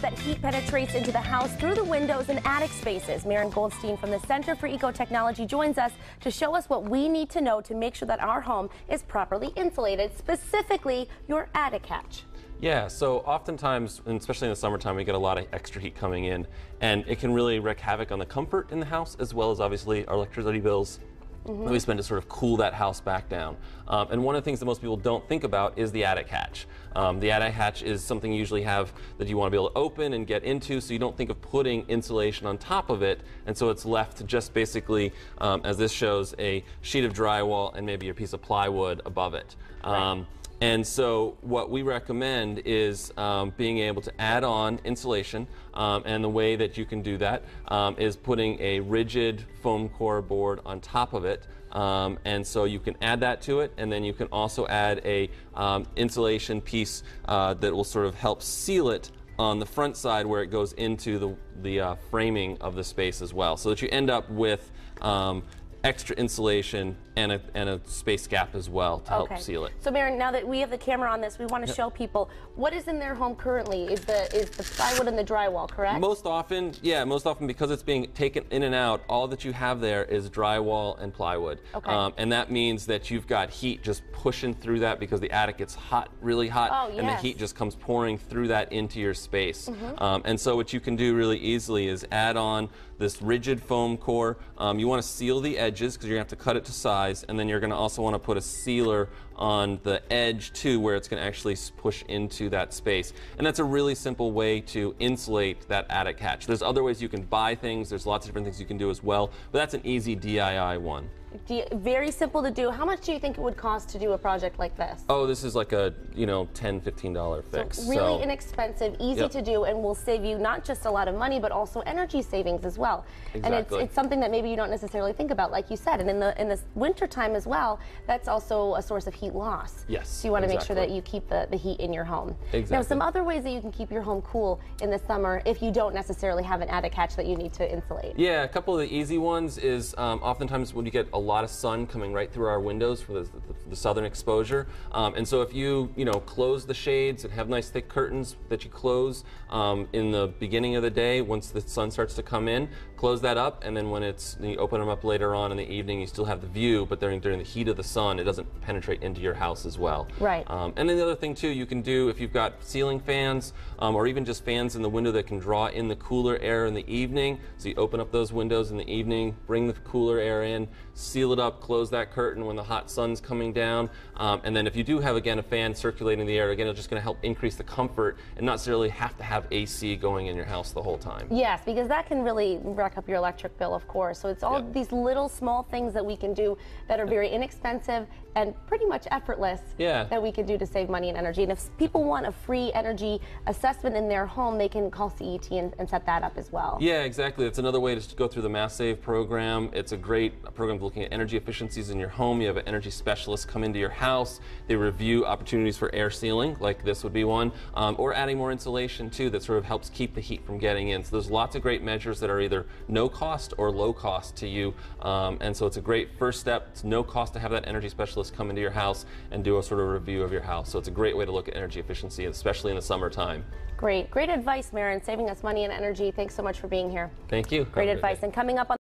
that heat penetrates into the house through the windows and attic spaces. Marin Goldstein from the Center for EcoTechnology joins us to show us what we need to know to make sure that our home is properly insulated, specifically your attic hatch. Yeah, so oftentimes, and especially in the summertime, we get a lot of extra heat coming in, and it can really wreak havoc on the comfort in the house, as well as obviously our electricity bills that we spend to sort of cool that house back down. And one of the things that most people don't think about is the attic hatch. The attic hatch is something you usually have that you want to be able to open and get into, so you don't think of putting insulation on top of it, and so it's left just basically, as this shows, a sheet of drywall and maybe a piece of plywood above it. And so what we recommend is being able to add on insulation, and the way that you can do that is putting a rigid foam core board on top of it. And so you can add that to it, and then you can also add a insulation piece that will sort of help seal it on the front side where it goes into the framing of the space as well, so that you end up with extra insulation and a space gap as well to help seal it. So Marin, now that we have the camera on this, we want to show people what is in their home currently. Is the plywood and the drywall, correct? Most often, yeah, because it's being taken in and out, all that you have there is drywall and plywood. And that means that you've got heat just pushing through that because the attic gets hot, really hot, and the heat just comes pouring through that into your space. And so what you can do really easily is add on this rigid foam core. You want to seal the edges because you're going to have to cut it to size, and then you're going to also want to put a sealer on the edge too, where it's going to actually push into that space. And that's a really simple way to insulate that attic hatch. There's other ways you can buy things, there's lots of different things you can do as well, but that's an easy DIY one. Very simple to do. How much do you think it would cost to do a project like this? Oh, this is like a $10, $15 fix. So really inexpensive, easy to do, and will save you not just a lot of money, but also energy savings as well. Exactly. And it's something that maybe you don't necessarily think about, like you said. And in the winter time as well, that's also a source of heat loss. Yes. So you want to make sure that you keep the heat in your home. Exactly. Now, some other ways that you can keep your home cool in the summer if you don't necessarily have an attic hatch that you need to insulate. Yeah, a couple of the easy ones is oftentimes when you get a lot of sun coming right through our windows for the southern exposure, and so if you close the shades and have nice thick curtains that you close in the beginning of the day, once the sun starts to come in, close that up, and then when you open them up later on in the evening, you still have the view, but during the heat of the sun, it doesn't penetrate into your house as well. Right. And then the other thing too you can do, if you've got ceiling fans or even just fans in the window that can draw in the cooler air in the evening, so you open up those windows in the evening, bring the cooler air in, seal it up, close that curtain when the hot sun's coming down, and then if you do have, again, a fan circulating the air, again, it's just going to help increase the comfort and not necessarily have to have AC going in your house the whole time. Yes, because that can really rack up your electric bill, of course. So it's all these little small things that we can do that are very inexpensive and pretty much effortless that we can do to save money and energy. And if people want a free energy assessment in their home, they can call CET and set that up as well. Yeah, exactly. It's another way to go through the Mass Save program. It's a great program looking at energy efficiencies in your home. You have an energy specialist come into your house. They review opportunities for air sealing, like this would be one, or adding more insulation too that sort of helps keep the heat from getting in. So there's lots of great measures that are either no cost or low cost to you, and so it's a great first step. It's no cost to have that energy specialist come into your house and do a sort of review of your house. So it's a great way to look at energy efficiency, especially in the summertime. Great advice, Marin, saving us money and energy. Thanks so much for being here. Thank you. Great advice. And coming up on